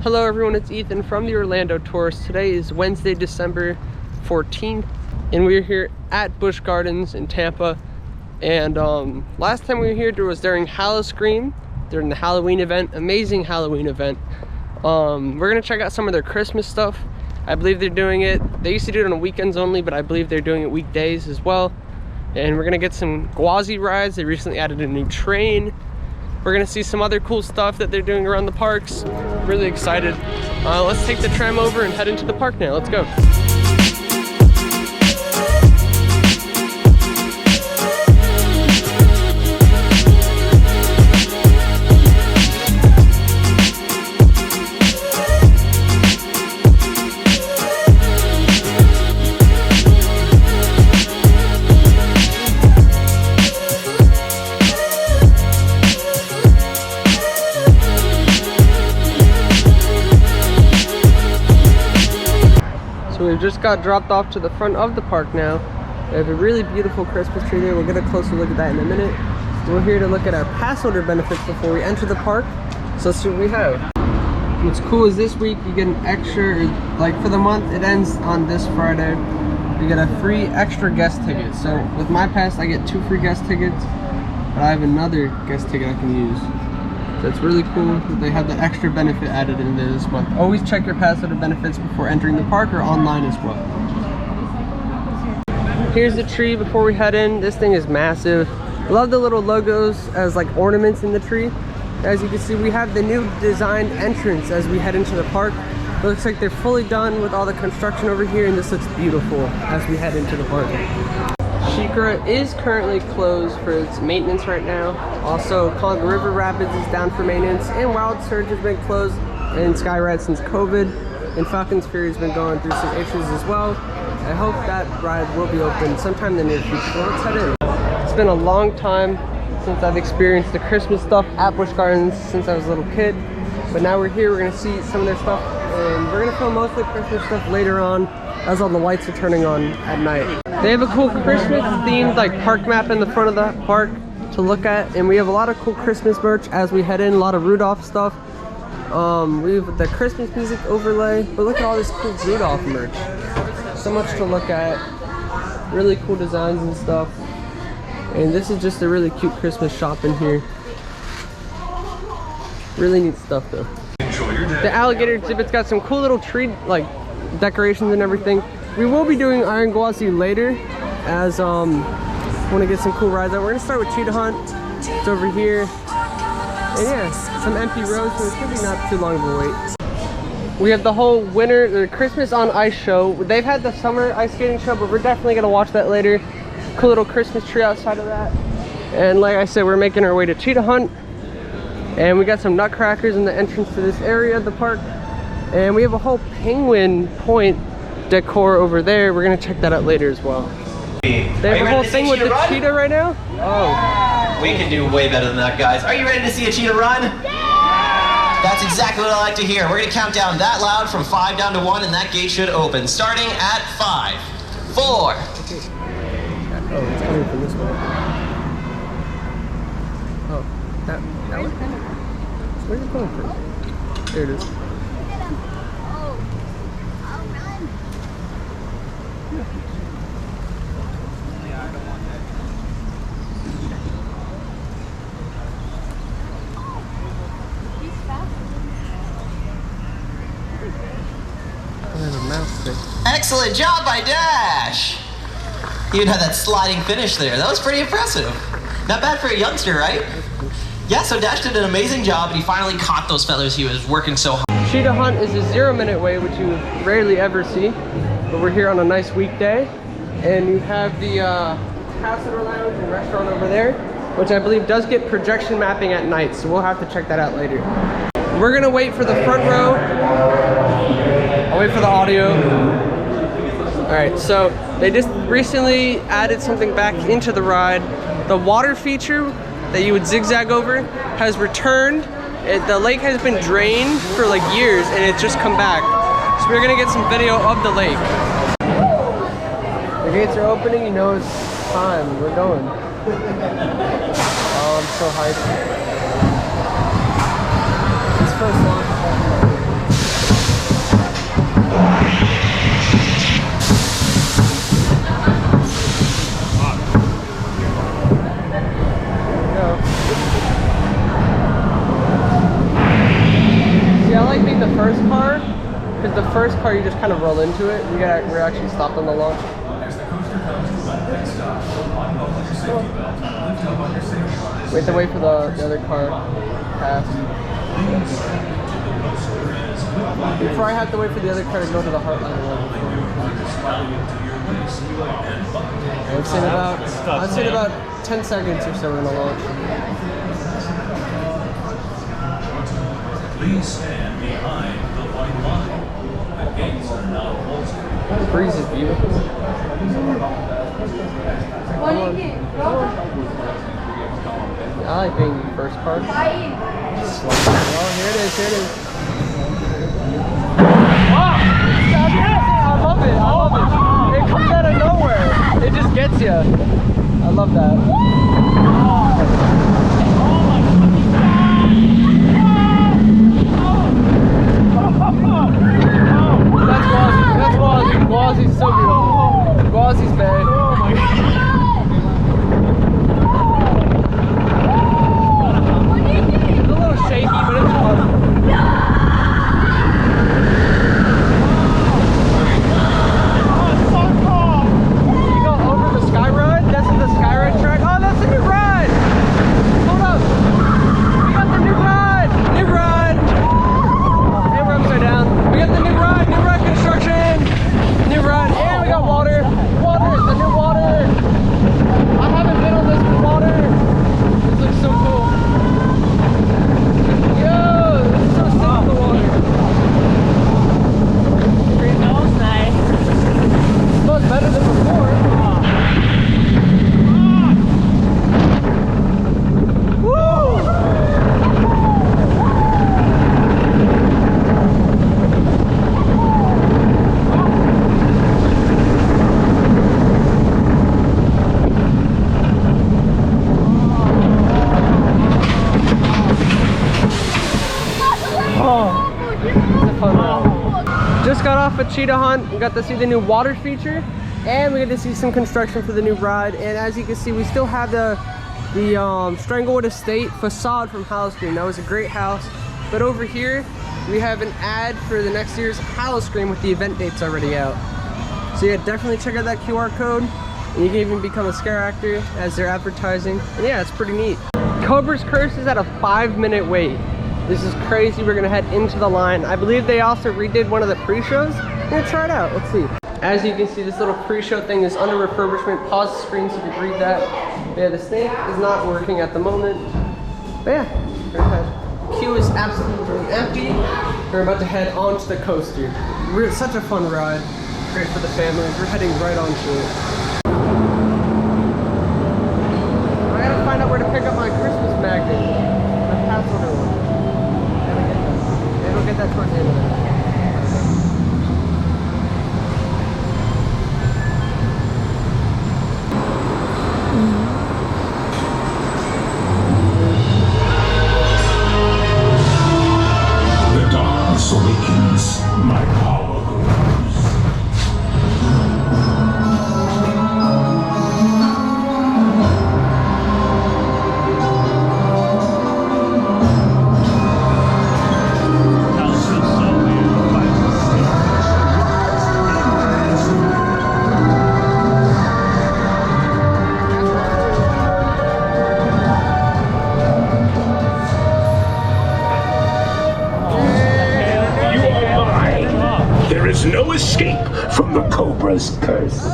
Hello everyone, it's Ethan from the Orlando Tourist. Today is Wednesday, December 14th, and we're here at Busch Gardens in Tampa. And last time we were here was during Halloween, during the Halloween event, amazing Halloween event. We're gonna check out some of their Christmas stuff. I believe they're doing it, they used to do it on weekends only, but I believe they're doing it weekdays as well. And we're gonna get some Gwazi rides. They recently added a new train. We're gonna see some other cool stuff that they're doing around the parks. Really excited. Let's take the tram over and head into the park now. Let's go. So we've just got dropped off to the front of the park now. We have a really beautiful Christmas tree there. We'll get a closer look at that in a minute. We're here to look at our pass holder benefits before we enter the park. So let's see what we have. What's cool is this week you get an extra, like for the month, it ends on this Friday. You get a free extra guest ticket. So with my pass, I get 2 free guest tickets, but I have another guest ticket I can use. So it's really cool that they have the extra benefit added in there this month. Always check your pass holder benefits before entering the park or online as well. Here's the tree before we head in. This thing is massive. I love the little logos as like ornaments in the tree. As you can see, we have the new designed entrance as we head into the park. It looks like they're fully done with all the construction over here, and this looks beautiful as we head into the park. SheiKra is currently closed for its maintenance right now. Also, Congo River Rapids is down for maintenance, and Wild Surge has been closed, and Skyride since COVID, and Falcon's Fury has been going through some issues as well. I hope that ride will be open sometime in the near future. So let's head in. It's been a long time since I've experienced the Christmas stuff at Busch Gardens since I was a little kid, but now we're here. We're gonna see some of their stuff, and we're gonna film most of the Christmas stuff later on as all the lights are turning on at night. They have a cool Christmas themed like park map in the front of the park to look at, and we have a lot of cool Christmas merch as we head in, a lot of Rudolph stuff. We have the Christmas music overlay, but look at all this cool Rudolph merch. So much to look at, really cool designs and stuff. And this is just a really cute Christmas shop in here. Really neat stuff though. The alligator exhibit's got some cool little tree like decorations and everything. We will be doing Iron Gwazi later as want to get some cool rides out. We're gonna start with Cheetah Hunt. It's over here. And yeah, some empty roads, so it's gonna be not too long of a wait. We have the whole the Christmas on Ice show. They've had the summer ice skating show, but we're definitely gonna watch that later. Cool little Christmas tree outside of that. And like I said, we're making our way to Cheetah Hunt. And we got some nutcrackers in the entrance to this area of the park. And we have a whole Penguin Point decor over there. We're gonna check that out later as well. They have a whole thing with the cheetah right now? Oh. We can do way better than that, guys. Are you ready to see a cheetah run? Yeah! That's exactly what I like to hear. We're gonna count down that loud from 5 down to 1, and that gate should open. Starting at 5, 4. Okay. Oh, it's coming from this way. Oh, that way? Where's it coming from? There it is. Excellent job by Dash! You even had that sliding finish there. That was pretty impressive. Not bad for a youngster, right? Yeah, so Dash did an amazing job, and he finally caught those feathers he was working so hard. Cheetah Hunt is a 0-minute wait, which you rarely ever see, but we're here on a nice weekday, and you have the Passenger Lounge and restaurant over there, which I believe does get projection mapping at night, so we'll have to check that out later. We're gonna wait for the front row. I'll wait for the audio. All right, so they just recently added something back into the ride. The water feature that you would zigzag over has returned. The lake has been drained for like years, and it's just come back. So we're gonna get some video of the lake. The gates are opening, you know it's time. We're going. Oh, I'm so hyped. This first launch. the first car, because the first car you just kind of roll into it. We're actually stopped on the launch. We have to wait for the other car to pass. Before I have to wait for the other car to go to the Heartline level. I'd say in about 10 seconds or so we're gonna launch. Please stand behind the white line. The gates are now closed. The breeze is beautiful. I like being the first car. Oh, here it is, here it is. Wow! I love it, I love it. It comes out of nowhere. It just gets you. I love that. That's Wazzy. That's Wazzy. Wazzy's so beautiful. Wazzy's bad. Oh my god. It's a little shaky, but it's fun. You go over the sky ride? That's the sky ride track. Oh, that's the new ride! Hold up. We got the new ride! New ride! And we're upside down. We got the new ride construction! New ride, and we got water! Water, the new water! I haven't been on this with water! This looks so cool. Yo, this is so sick with the water. It smells nice. It smells better than before. Just got off a cheetah hunt. We got to see the new water feature, and we got to see some construction for the new ride. And as you can see, we still have the Stranglewood Estate facade from Howl-O-Scream. That was a great house. But over here, we have an ad for the next year's Howl-O-Scream with the event dates already out. So yeah, definitely check out that QR code. And you can even become a scare actor as they're advertising. And yeah, it's pretty neat. Cobra's Curse is at a 5-minute wait. This is crazy. We're gonna head into the line. I believe they also redid one of the pre-shows. I'm gonna try it out, let's see. As you can see, this little pre-show thing is under refurbishment. Pause the screen so you can read that. Yeah, the snake is not working at the moment. But yeah, we're gonna head. Queue is absolutely empty. We're about to head onto the coaster. It's such a fun ride. Great for the families. We're heading right onto it. I gotta find out where to pick up my Christmas magnet. My password one. We'll get that towards the end of it. The darkness awakens, my power grows. No escape from the Cobra's curse.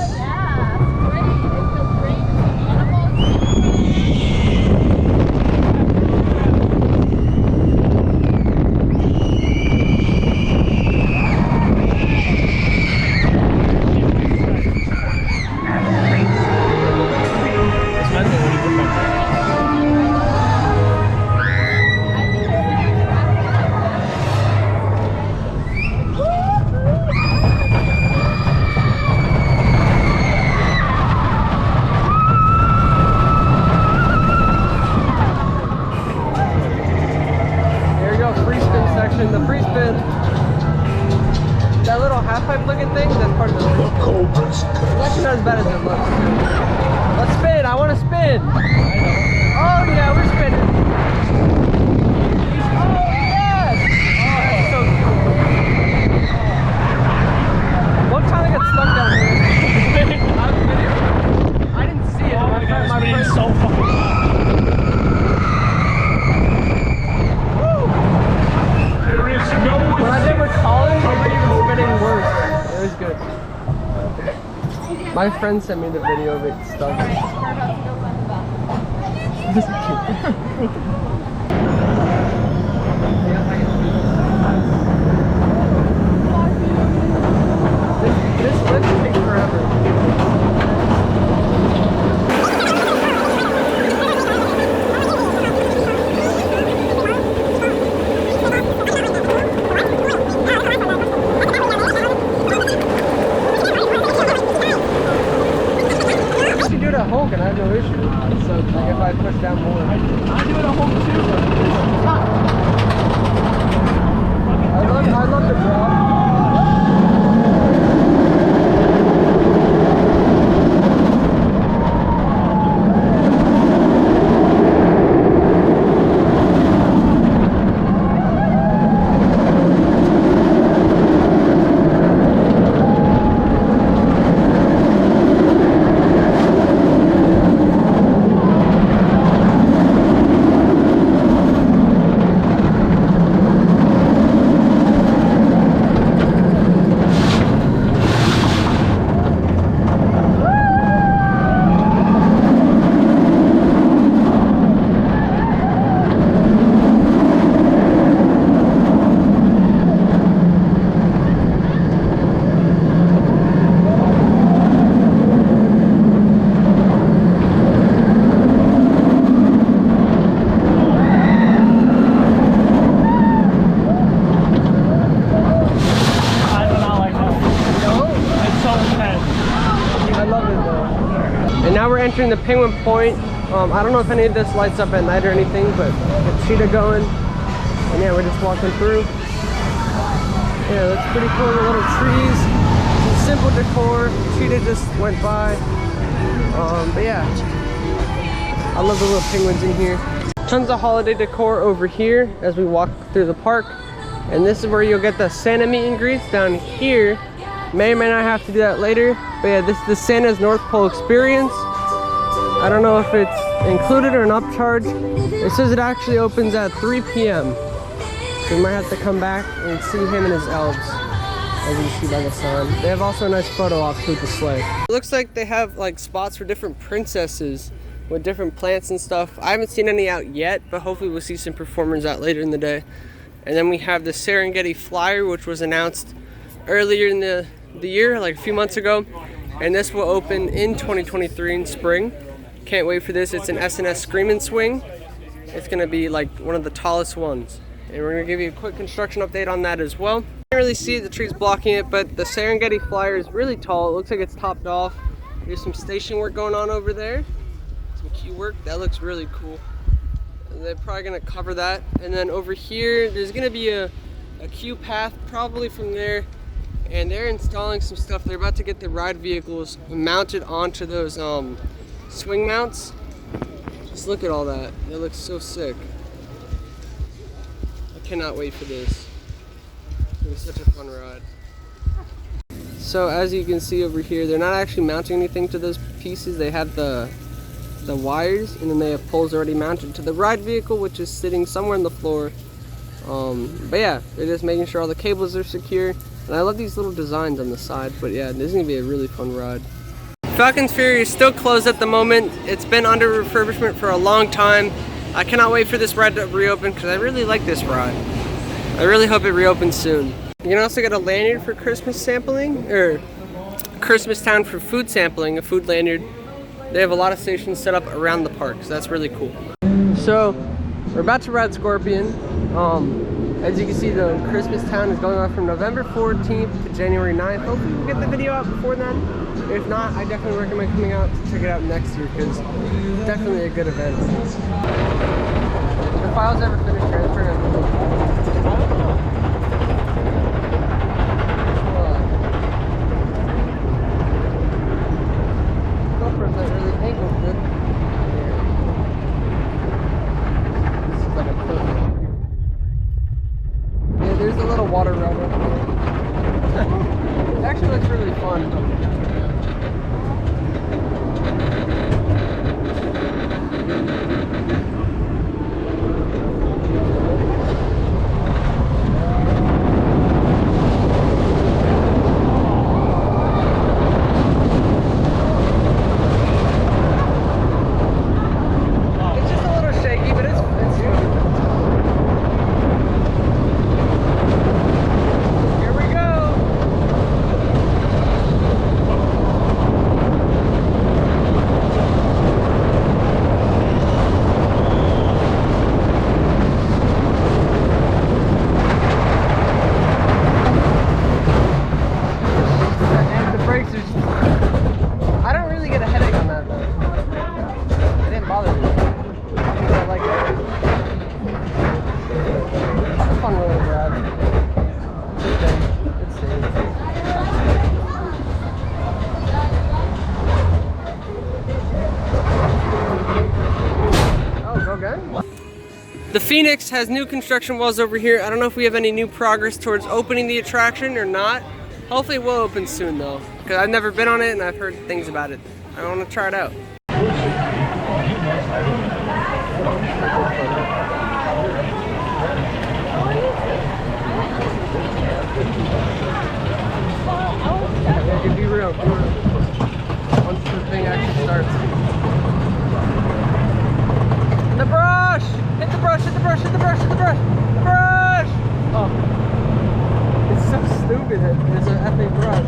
The free spin. That little half pipe looking thing, that's part of the Cobra's curse. It's actually not as bad as it looks. Let's spin, I want to spin. Oh yeah, we're spinning. Oh yes! Oh, that's so cool. college, we were even spinning worse. It was good. My friend sent me the video of it stuck. This lift takes forever. Hulk and I have no issue. So like if I push down more. I do it a Hulk too, but I love the drop. Entering the Penguin Point. I don't know if any of this lights up at night or anything, but the cheetah going. And yeah, we're just walking through. Yeah, that's pretty cool. The little trees, some simple decor. Cheetah just went by. But yeah, I love the little penguins in here. Tons of holiday decor over here as we walk through the park. And this is where you'll get the Santa meet and greets down here. May or may not have to do that later. But yeah, this is the Santa's North Pole experience. I don't know if it's included or an upcharge. It says it actually opens at 3 p.m. So we might have to come back and see him and his elves, as you see by the sign. They have also a nice photo op with the sleigh. It looks like they have like spots for different princesses with different plants and stuff. I haven't seen any out yet, but hopefully we'll see some performers out later in the day. And then we have the Serengeti Flyer, which was announced earlier in the year, like a few months ago. And this will open in 2023 in spring. Can't wait for this. It's an S&S Scream and Swing. It's gonna be like one of the tallest ones. And we're gonna give you a quick construction update on that as well. Can't really see it, the tree's blocking it, but the Serengeti Flyer is really tall. It looks like it's topped off. There's some station work going on over there. Some queue work, that looks really cool. And they're probably gonna cover that. And then over here, there's gonna be a queue path probably from there. And they're installing some stuff. They're about to get the ride vehicles mounted onto those swing mounts. Just look at all that. It looks so sick. I cannot wait for this. It was such a fun ride. So as you can see over here, they're not actually mounting anything to those pieces. They have the wires, and then they have poles already mounted to the ride vehicle, which is sitting somewhere on the floor. But yeah, they're just making sure all the cables are secure. And I love these little designs on the side. But yeah, this is gonna be a really fun ride. Falcon's Fury is still closed at the moment. It's been under refurbishment for a long time. I cannot wait for this ride to reopen because I really like this ride. I really hope it reopens soon. You can also get a lanyard for Christmas sampling, or Christmas Town for food sampling, a food lanyard. They have a lot of stations set up around the park, so that's really cool. So we're about to ride Scorpion. As you can see, the Christmas Town is going on from November 14th to January 9th. Hopefully we'll get the video out before then. If not, I definitely recommend coming out to check it out next year because it's definitely a good event. The files ever finished transferring? I don't know. GoPro's not really angled good. This is like a perfect. Yeah, there's a little water ride over there. It actually looks really fun. Phoenix has new construction walls over here. I don't know if we have any new progress towards opening the attraction or not. Hopefully it will open soon though, because I've never been on it and I've heard things about it. I want to try it out. Yeah, be real, be real. Once the thing actually starts. The brush! Hit the brush, hit the brush, hit the brush, hit the brush! The brush! Oh. It's so stupid that there's an effing brush.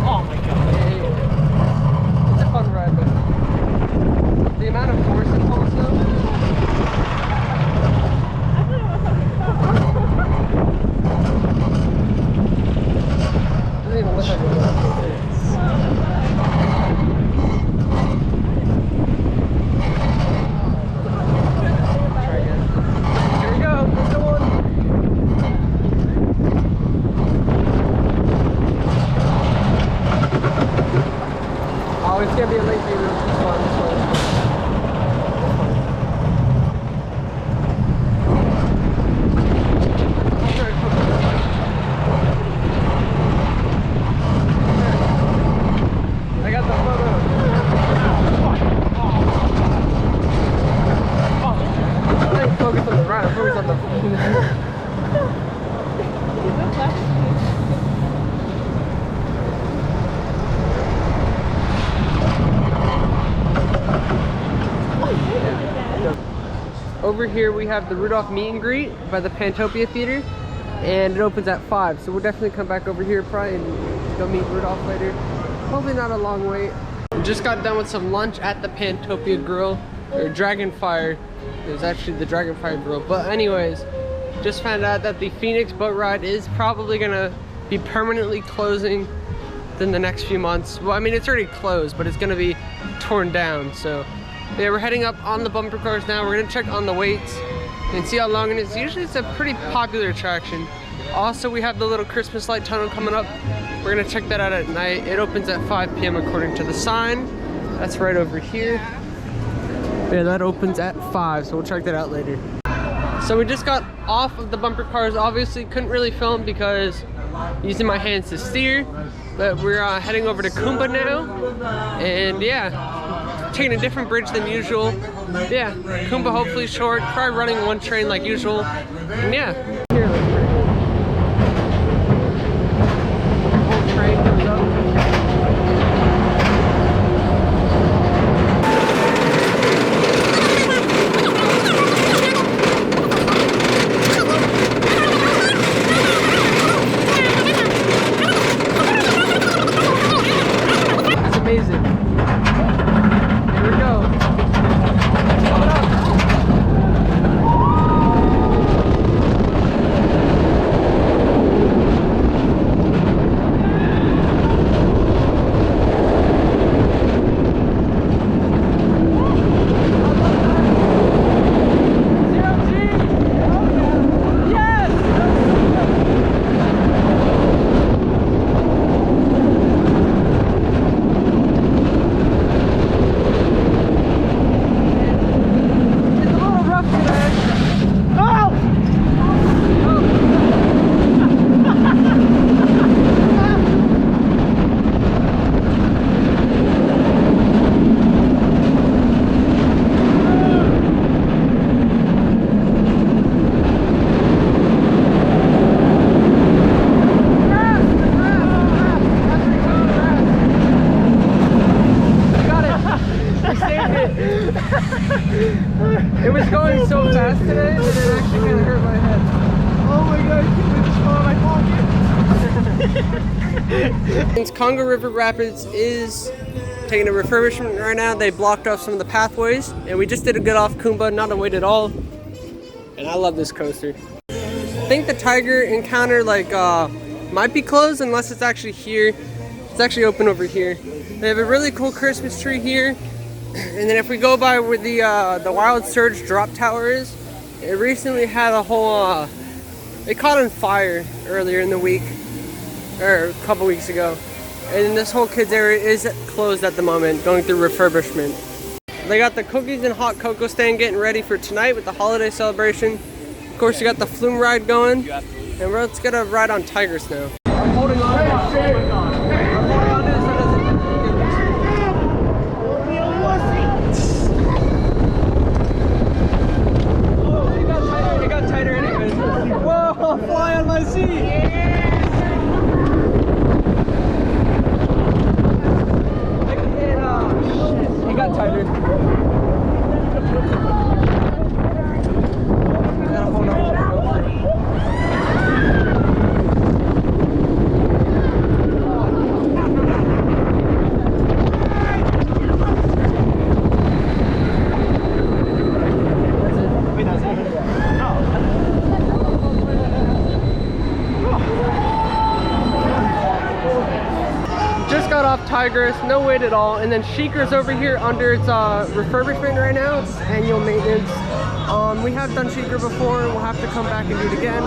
Oh my god. Yeah. It's a fun ride, but the amount of force it pulls though. Doesn't even look like it. It's gonna be a late view. This one. I got the photo. I didn't focus on the ride. I focused on the. Over here we have the Rudolph meet and greet by the Pantopia Theater, and it opens at 5, so we'll definitely come back over here probably and go meet Rudolph later. Hopefully not a long wait. We just got done with some lunch at the Pantopia Grill, or Dragonfire. It was actually the Dragonfire Grill, but anyways, just found out that the Phoenix boat ride is probably gonna be permanently closing within the next few months. Well, I mean, it's already closed, but it's gonna be torn down, so yeah, we're heading up on the bumper cars now. We're gonna check on the waits and see how long it is. Usually it's a pretty popular attraction. Also, we have the little Christmas light tunnel coming up. We're gonna check that out at night. It opens at 5 p.m. according to the sign. That's right over here. Yeah, that opens at 5, so we'll check that out later. So we just got off of the bumper cars. Obviously couldn't really film because using my hands to steer, but we're heading over to Kumba now, and yeah, taking a different bridge than usual. Yeah, Kumba hopefully short, probably running one train like usual, and yeah. Here, the whole train comes up. It's amazing. Here we go. Coming up. It was going so fast today that it actually kind of hurt my head. Oh my god, I can't believe this fall in my pocket. Since Congo River Rapids is taking a refurbishment right now, they blocked off some of the pathways, and we just did a good off Kumba, not a wait at all. And I love this coaster. I think the Tiger Encounter might be closed unless it's actually here. It's actually open over here. They have a really cool Christmas tree here. And then if we go by where the Wild Surge drop tower is, it recently had a whole, it caught on fire earlier in the week, or a couple weeks ago. And this whole kids area is closed at the moment, going through refurbishment. They got the cookies and hot cocoa stand getting ready for tonight with the holiday celebration. Of course, you got the flume ride going. And let's get a ride on Tigers now. I'm holding on. I'm holding on to this so it doesn't it got tighter anyways. Whoa, I'll fly on my seat. It got tighter. Hold on. Just got off Tigris, no wait at all, and then Sheikers over here under its refurbishment right now. It's annual maintenance. We have done Sheikr before. We'll have to come back and do it again.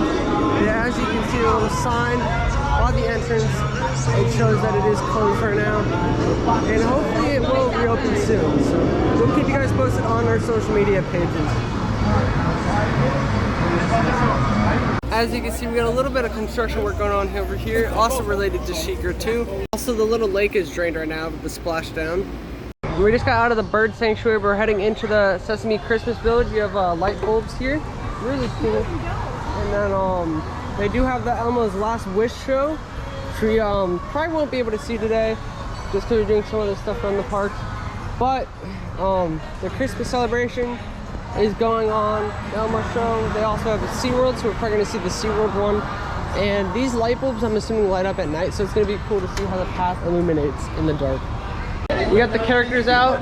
Yeah, as you can see, a little sign on the entrance. It shows that it is closed right now, and hopefully it will reopen soon. So we'll keep you guys posted on our social media pages. As you can see, we got a little bit of construction work going on over here, also related to Sheikr too. Also, the little lake is drained right now with the splashdown. We just got out of the bird sanctuary. We're heading into the Sesame Christmas Village. You have light bulbs here, really cool. And then they do have the Elmo's Last Wish show, which we probably won't be able to see today, just because we're doing some other stuff around the park. But the Christmas celebration is going on, the Elmo show. They also have a SeaWorld, so we're probably gonna see the SeaWorld one. And these light bulbs, I'm assuming, light up at night, so it's gonna be cool to see how the path illuminates in the dark. We got the characters out,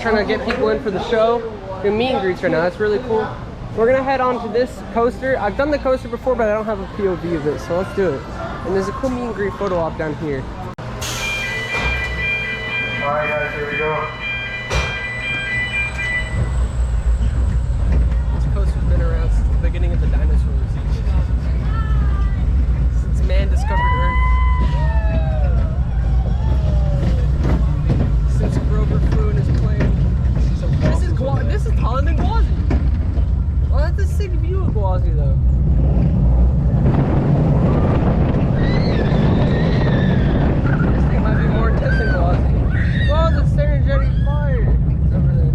trying to get people in for the show. We're meet and greets right now, that's really cool. We're gonna head on to this coaster. I've done the coaster before, but I don't have a POV of it, so let's do it. And there's a cool meet and greet photo op down here. All right, guys, here we go. Been around since the beginning of the dinosaurs. Since man discovered Earth. Since Grover flew in his plane. This is taller than Gwazi. Oh, that's a sick view of Gwazi though. This thing might be more intense than Gwazi. Oh, the Serengeti fire. It's over there.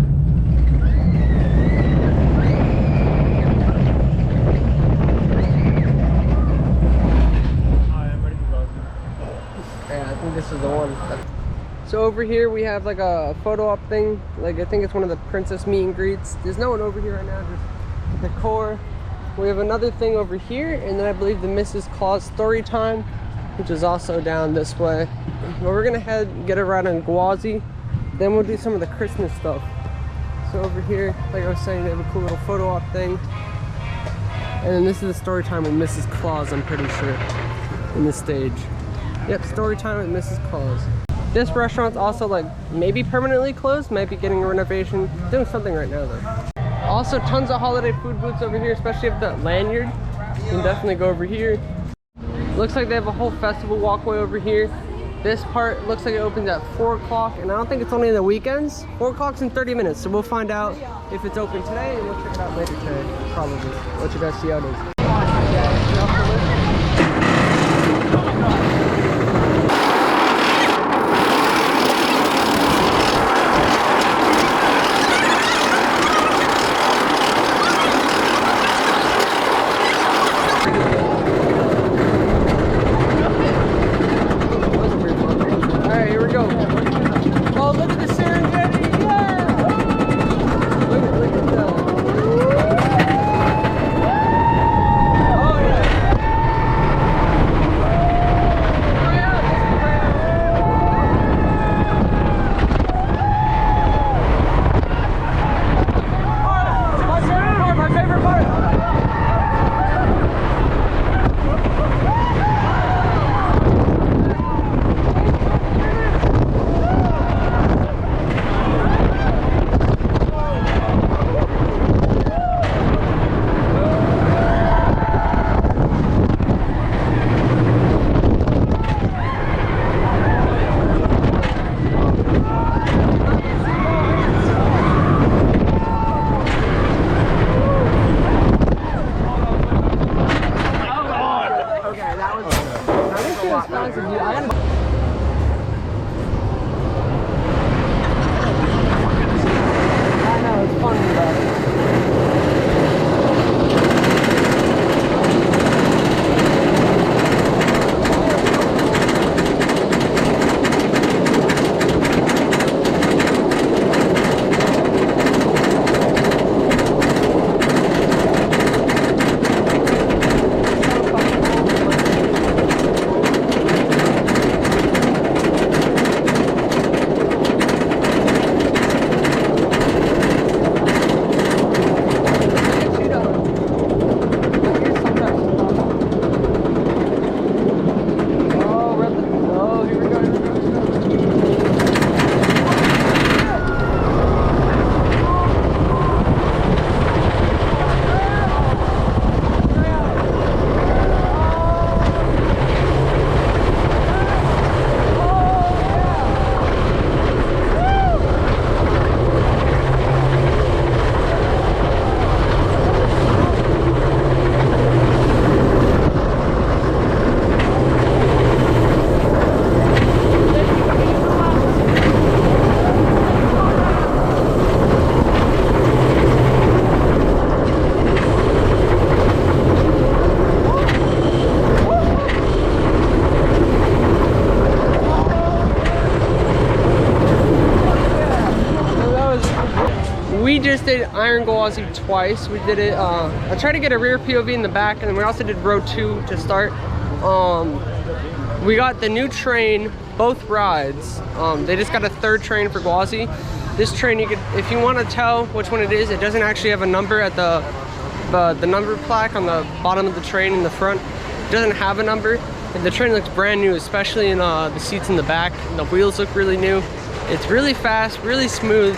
Yeah, I think this is the one. So over here we have like a photo op thing. Like I think it's one of the princess meet and greets. There's no one over here right now, just decor. We have another thing over here, and then I believe the Mrs. Claus story time, which is also down this way. But we're gonna head get a ride on Gwazi. Then we'll do some of the Christmas stuff. So over here, like I was saying, they have a cool little photo op thing. And then this is the story time with Mrs. Claus, I'm pretty sure, in the stage. Yep, story time with Mrs. Claus. This restaurant's also like maybe permanently closed, might be getting a renovation. Doing something right now though. Also tons of holiday food booths over here, especially if the lanyard. You can definitely go over here. Looks like they have a whole festival walkway over here. This part looks like it opens at 4 o'clock, and I don't think it's only on the weekends. 4 o'clock's in 30 minutes, so we'll find out if it's open today, and we'll check it out later today, probably. Let you guys see how it is. expensive, dude. I gotta. I know, it's fun though. We just did Iron Gwazi twice. We did it, I tried to get a rear POV in the back, and then we also did row 2 to start. We got the new train, both rides. They just got a third train for Gwazi. This train, you could, if you want to tell which one it is, it doesn't actually have a number at the number plaque on the bottom of the train in the front. It doesn't have a number. And the train looks brand new, especially in the seats in the back. The wheels look really new. It's really fast, really smooth.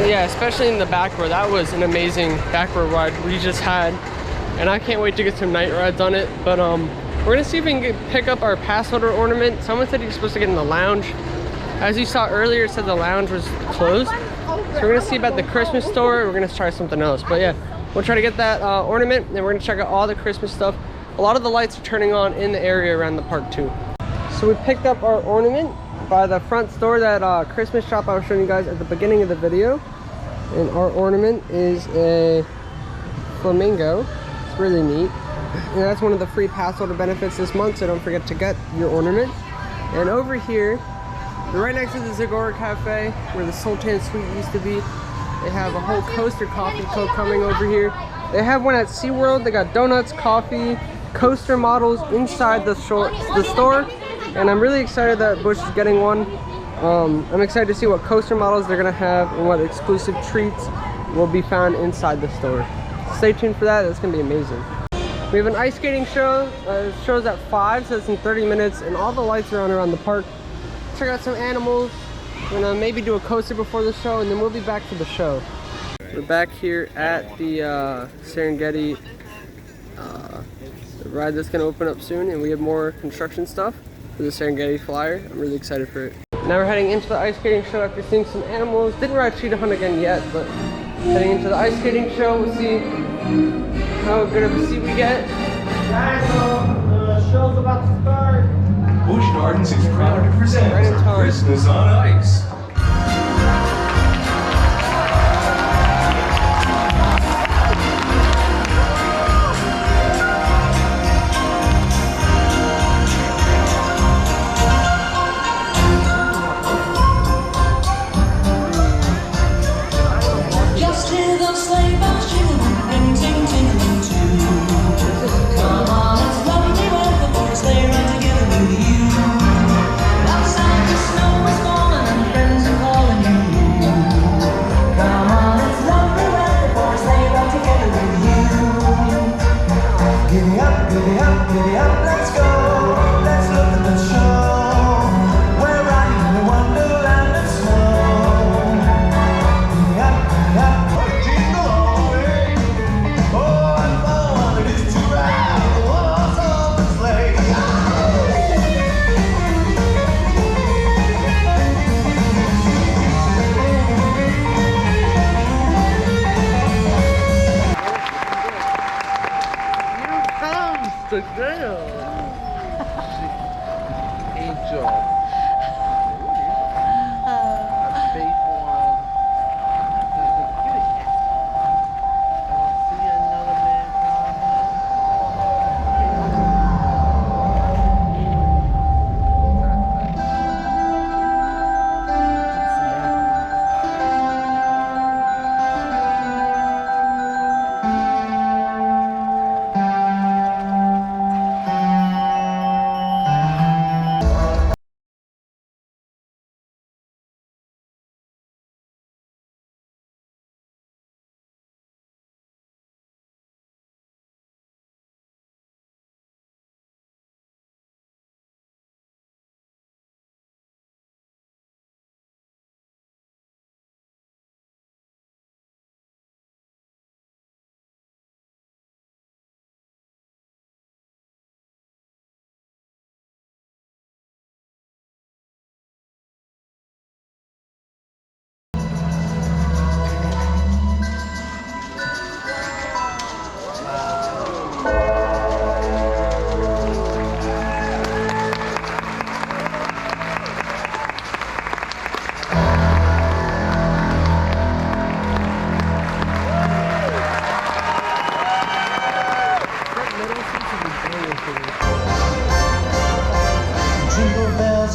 Yeah, especially in the back row. That was an amazing back row ride we just had, and I can't wait to get some night rides on it. But we're gonna see if we can pick up our pass holder ornament. Someone said you're supposed to get in the lounge. As you saw earlier, it said the lounge was closed. So we're gonna see about the Christmas store. We're gonna try something else. But yeah, we'll try to get that ornament, and we're gonna check out all the Christmas stuff. A lot of the lights are turning on in the area around the park too. So we picked up our ornament by the front store, that Christmas shop I was showing you guys at the beginning of the video. And our ornament is a flamingo. It's really neat. And that's one of the free pass holder benefits this month, so don't forget to get your ornament. And over here, right next to the Zagora Cafe, where the Sultan Suite used to be, they have a whole coaster coffee co coming over here. They have one at SeaWorld. They got donuts, coffee, coaster models inside the store. And I'm really excited that Busch is getting one. I'm excited to see what coaster models they're gonna have and what exclusive treats will be found inside the store. Stay tuned for that. That's gonna be amazing. We have an ice skating show. It shows at 5, so it's in 30 minutes, and all the lights are on around the park. Check out some animals. We're gonna maybe do a coaster before the show, and then we'll be back for the show. We're back here at the Serengeti the ride that's gonna open up soon, and we have more construction stuff for the Serengeti Flyer. I'm really excited for it. Now we're heading into the ice skating show after seeing some animals. Didn't ride Cheetah Hunt again yet, but heading into the ice skating show, we'll see how good of a seat we get. Guys, the show's about to start. Busch Gardens is proud to present Right in time. Christmas on Ice. Damn. sure. Big one. See another man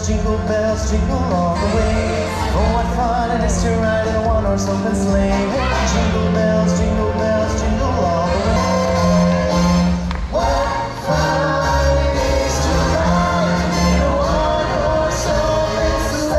Jingle bells, jingle all the way. Oh, what fun it is to ride in a one-horse open sleigh. Jingle bells, jingle all the way. What fun it is to ride in a one-horse open sleigh.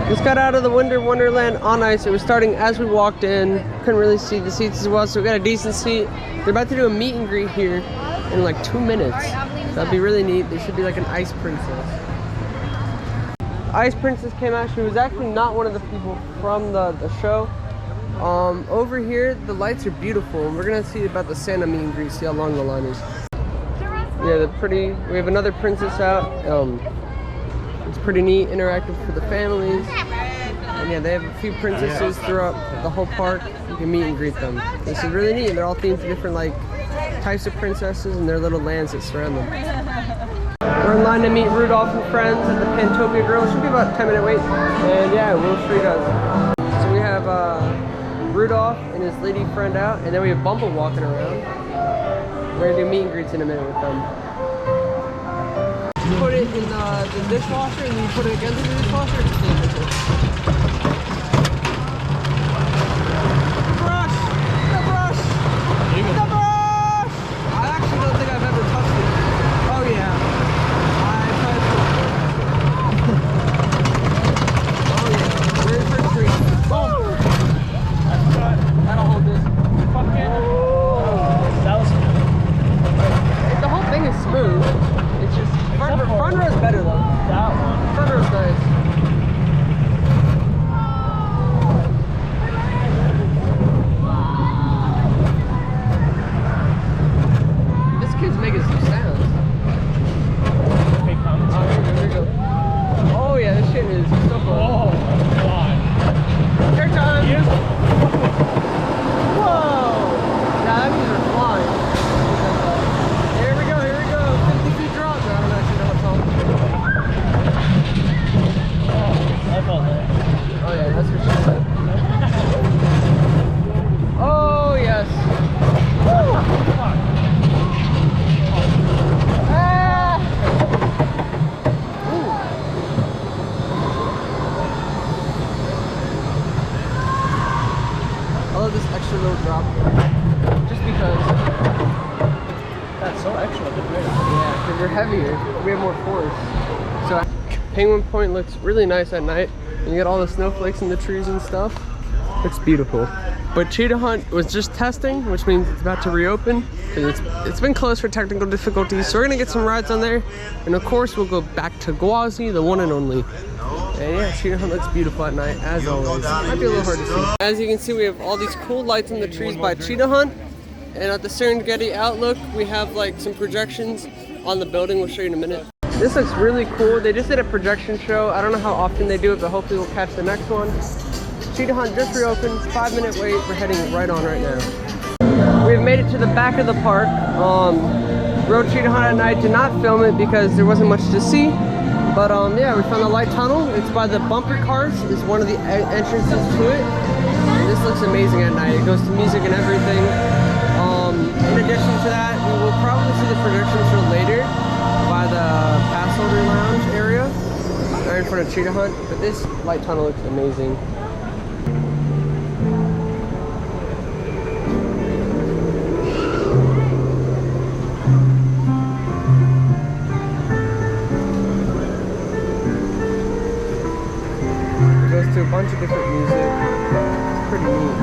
Just got out of the Winter Wonderland on ice. It was starting as we walked in. Couldn't really see the seats as well, so we got a decent seat. They're about to do a meet and greet here in like 2 minutes. That'd be really neat. There should be like an ice princess. Ice princess came out. She was actually not one of the people from the show. Over here, the lights are beautiful. And we're gonna see about the Santa meet and greet, see how long the line is. Yeah, they're pretty. We have another princess out. It's pretty neat, interactive for the families. And yeah, they have a few princesses throughout the whole park. You can meet and greet them. This is really neat. They're all themed to different like types of princesses and their little lands that surround them. We're in line to meet Rudolph and friends at the Pantopia Grill. It should be about a 10-minute wait. And yeah, we'll show you guys. So we have Rudolph and his lady friend out, and then we have Bumble walking around. We're gonna do meet and greets in a minute with them. You put it in the dishwasher and then you put it against the dishwasher and just in the dishwasher. Brush! The brush! The brush! I actually don't think I've ever touched it. Oh yeah. I touched it. Oh yeah. Very first treat. Boom! That'll hold this. That was smooth. The whole thing is smooth. It's just front row is better though. That one. Front row is nice. This kid's making some sounds. Oh, here we go. Oh yeah, this shit is so fun. Oh my god. Your time. Yep. Whoa. Now that means we're flying. Here we go. 50 feet drop. I don't actually know what's on. I felt that. Oh yeah, that's what she said. Oh yes. Woo! Ah! Ooh. I love this extra little drop. Just because. That's so extra. Yeah, because we're heavier. We have more force. So Penguin Point looks really nice at night. And you get all the snowflakes in the trees and stuff. Looks beautiful. But Cheetah Hunt was just testing, which means it's about to reopen. Because it's been closed for technical difficulties. So we're going to get some rides on there. And of course, we'll go back to Gwazi, the one and only. And yeah, Cheetah Hunt looks beautiful at night, as always. Might be a little hard to see. As you can see, we have all these cool lights in the trees by Cheetah Hunt. And at the Serengeti Outlook, we have like some projections on the building. We'll show you in a minute. This looks really cool. They just did a projection show. I don't know how often they do it, but hopefully we'll catch the next one. Cheetah Hunt just reopened. 5-minute wait. We're heading right on right now. We've made it to the back of the park. Rode Cheetah Hunt at night. Did not film it because there wasn't much to see. But yeah, we found the light tunnel. It's by the bumper cars. It's one of the entrances to it. And this looks amazing at night. It goes to music and everything. In addition to that, we will probably see the projection show later by the pass holder lounge area, right in front of Cheetah Hunt. But this light tunnel looks amazing. It goes to a bunch of different music. It's pretty neat.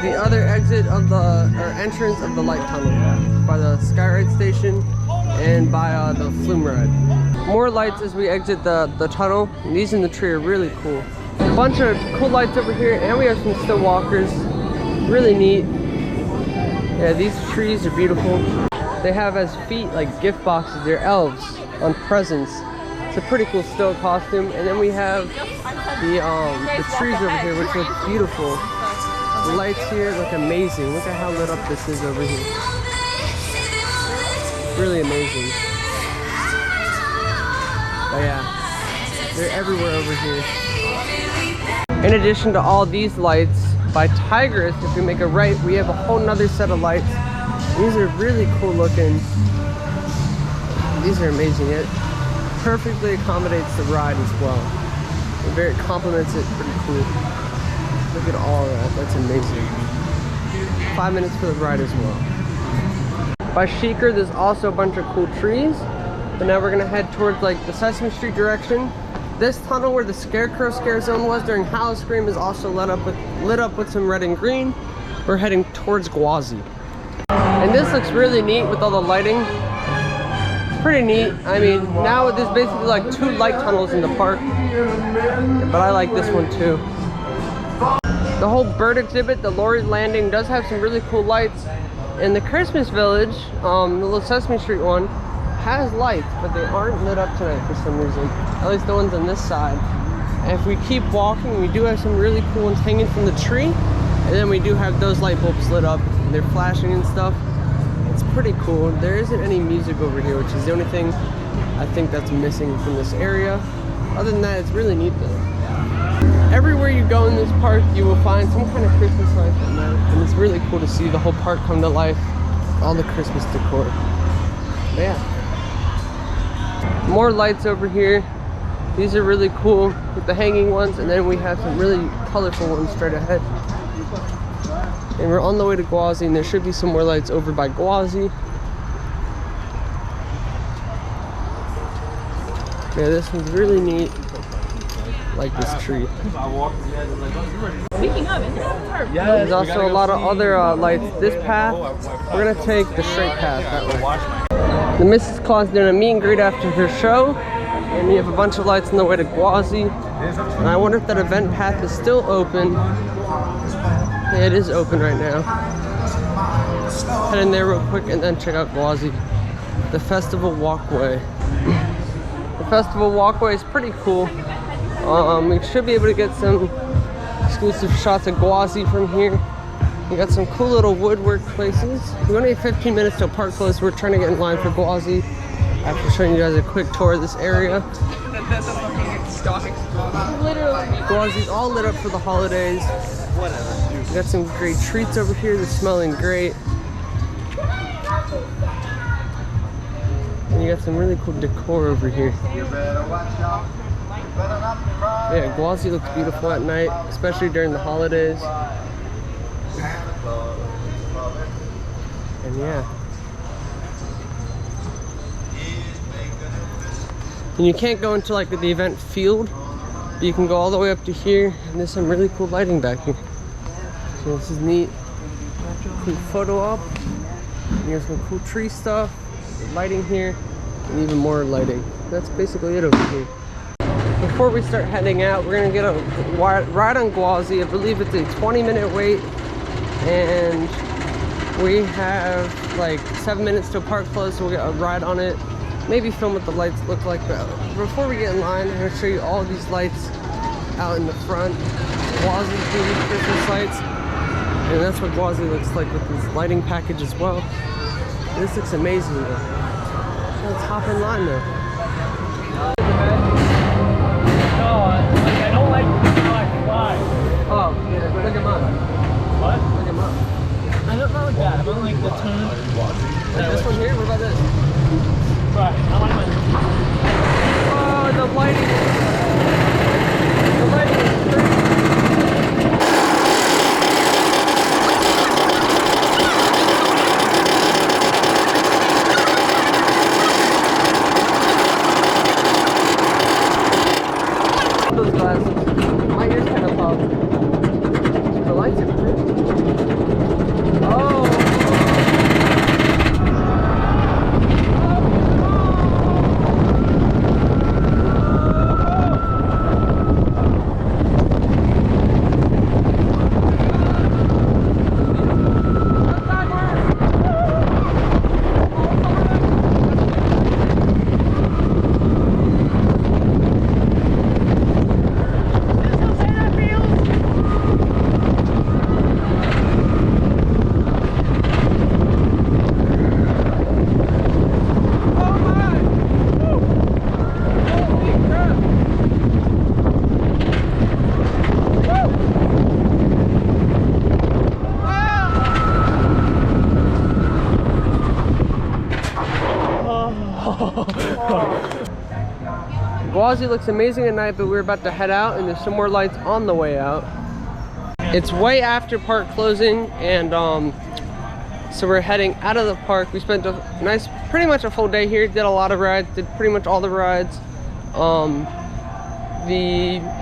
The other exit of the entrance of the light tunnel by the Skyride station and by the flume ride. More lights as we exit the tunnel. And these in the tree are really cool. A bunch of cool lights over here, and we have some still walkers. Really neat. Yeah, these trees are beautiful. They have as feet like gift boxes. They're elves on presents. It's a pretty cool still costume. And then we have the trees over here, which look beautiful. The lights here look amazing. Look at how lit up this is over here. Really amazing. But yeah, they're everywhere over here. In addition to all these lights, by Tigress, if we make a right, we have a whole nother set of lights. These are really cool looking. These are amazing. It perfectly accommodates the ride as well. It complements it pretty cool. Look at all that, that's amazing. 5 minutes for the ride as well. By Sheeker, there's also a bunch of cool trees. But now we're gonna head towards like the Sesame Street direction. This tunnel where the Scarecrow Scare Zone was during Howl-O-Scream is also lit up with some red and green. We're heading towards Gwazi. And this looks really neat with all the lighting. It's pretty neat. I mean, now there's basically like 2 light tunnels in the park. But I like this one too. The whole bird exhibit, the Lori's Landing, does have some really cool lights. And the Christmas Village, the little Sesame Street one, has lights, but they aren't lit up tonight for some reason. At least the ones on this side. And if we keep walking, we do have some really cool ones hanging from the tree. And then we do have those light bulbs lit up. And they're flashing and stuff. It's pretty cool. There isn't any music over here, which is the only thing I think that's missing from this area. Other than that, it's really neat though. Everywhere you go in this park, you will find some kind of Christmas lights at night, and it's really cool to see the whole park come to life, all the Christmas decor. But yeah, more lights over here. These are really cool with the hanging ones, and then we have some really colorful ones straight ahead. And we're on the way to Gwazi, and there should be some more lights over by Gwazi. Yeah, this one's really neat. Like this tree. Speaking of, isn't that There's also a lot of other lights. This path, we're gonna take the straight path that way. The Mrs. Claus doing a meet and greet after her show, and we have a bunch of lights on the way to Gwazi. And I wonder if that event path is still open. Yeah, it is open right now. Head in there real quick and then check out Gwazi. The festival walkway. The festival walkway is pretty cool. We should be able to get some exclusive shots of Gwazi from here. We got some cool little woodwork places. We only have 15 minutes till park close. We're trying to get in line for Gwazi. After showing you guys a quick tour of this area. Gauzy's all lit up for the holidays. We got some great treats over here. They're smelling great. And you got some really cool decor over here. Yeah, Gauzy looks beautiful at night, especially during the holidays. And yeah. And you can't go into like the event field, but you can go all the way up to here, and there's some really cool lighting back here. So this is neat. Cool photo op. And here's some cool tree stuff, lighting here, and even more lighting. That's basically it over here. Before we start heading out, we're gonna get a ride on Gauzy. I believe it's a 20-minute wait, and we have like 7 minutes till park close, so we'll get a ride on it. Maybe film what the lights look like, but before we get in line, I'm gonna show you all these lights out in the front. Gauzy's doing Christmas lights, and that's what Gauzy looks like with this lighting package as well. This looks amazing though. So let's hop in line now. I don't like how I fly. Oh, yeah, look him up. What? Look him up. I don't like that. I don't like the tone. Like this one here, what about this? Right. I want my. Oh, the lighting. The lighting is crazy. Those glasses. My ears kind of pop. The lights are crazy. Oh. Gauzy looks amazing at night, but we're about to head out, and there's some more lights on the way out. It's way after park closing, and so we're heading out of the park. We spent a pretty much a full day here. Did a lot of rides, did pretty much all the rides.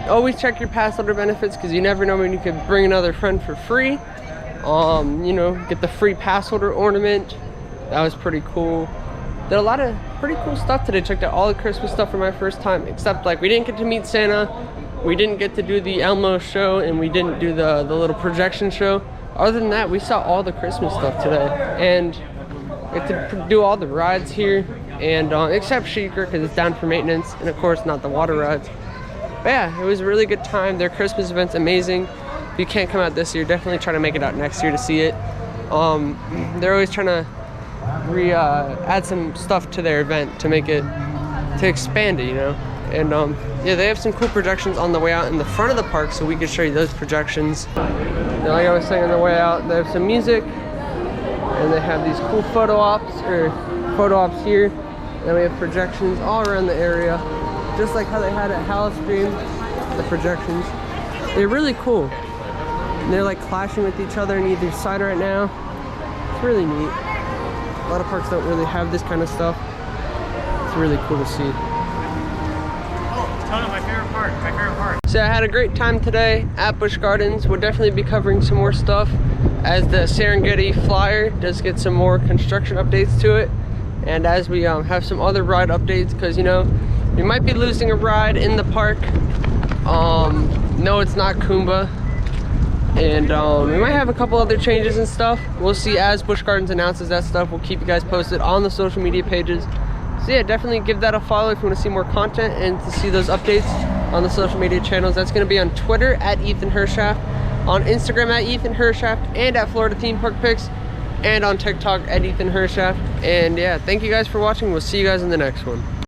Always check your pass holder benefits, because you never know when you could bring another friend for free. You know, get the free pass holder ornament. That was pretty cool. Did a lot of pretty cool stuff today. Checked out all the Christmas stuff for my first time, except like we didn't get to meet Santa, we didn't get to do the Elmo show, and we didn't do the little projection show. Other than that, we saw all the Christmas stuff today, and we get to do all the rides here, and except Sheeker, because it's down for maintenance, and of course not the water rides. But yeah, it was a really good time. Their Christmas event's amazing. If you can't come out this year, definitely try to make it out next year to see it. They're always trying to add some stuff to their event to make it, to expand it, you know. And yeah, they have some cool projections on the way out in the front of the park, so we can show you those projections. And like I was saying on the way out, they have some music, and they have these cool photo ops here. And then we have projections all around the area, just like how they had at Halloween. The projections, they're really cool. And they're like clashing with each other on either side right now. It's really neat. A lot of parks don't really have this kind of stuff. It's really cool to see. Oh, Tona, my favorite part. My favorite part. So I had a great time today at Busch Gardens. We'll definitely be covering some more stuff as the Serengeti flyer does get some more construction updates to it. And as we have some other ride updates, because you know, we might be losing a ride in the park. No, it's not Kumba. And we might have a couple other changes and stuff. We'll see as Busch Gardens announces that stuff. We'll keep you guys posted on the social media pages. So yeah, definitely give that a follow if you want to see more content and to see those updates on the social media channels. That's going to be on Twitter at Ethan Hershaft, on Instagram at Ethan Hershaft, and at Florida Theme Park Pics. and on TikTok at Ethan Hershaft. And yeah, thank you guys for watching. We'll see you guys in the next one.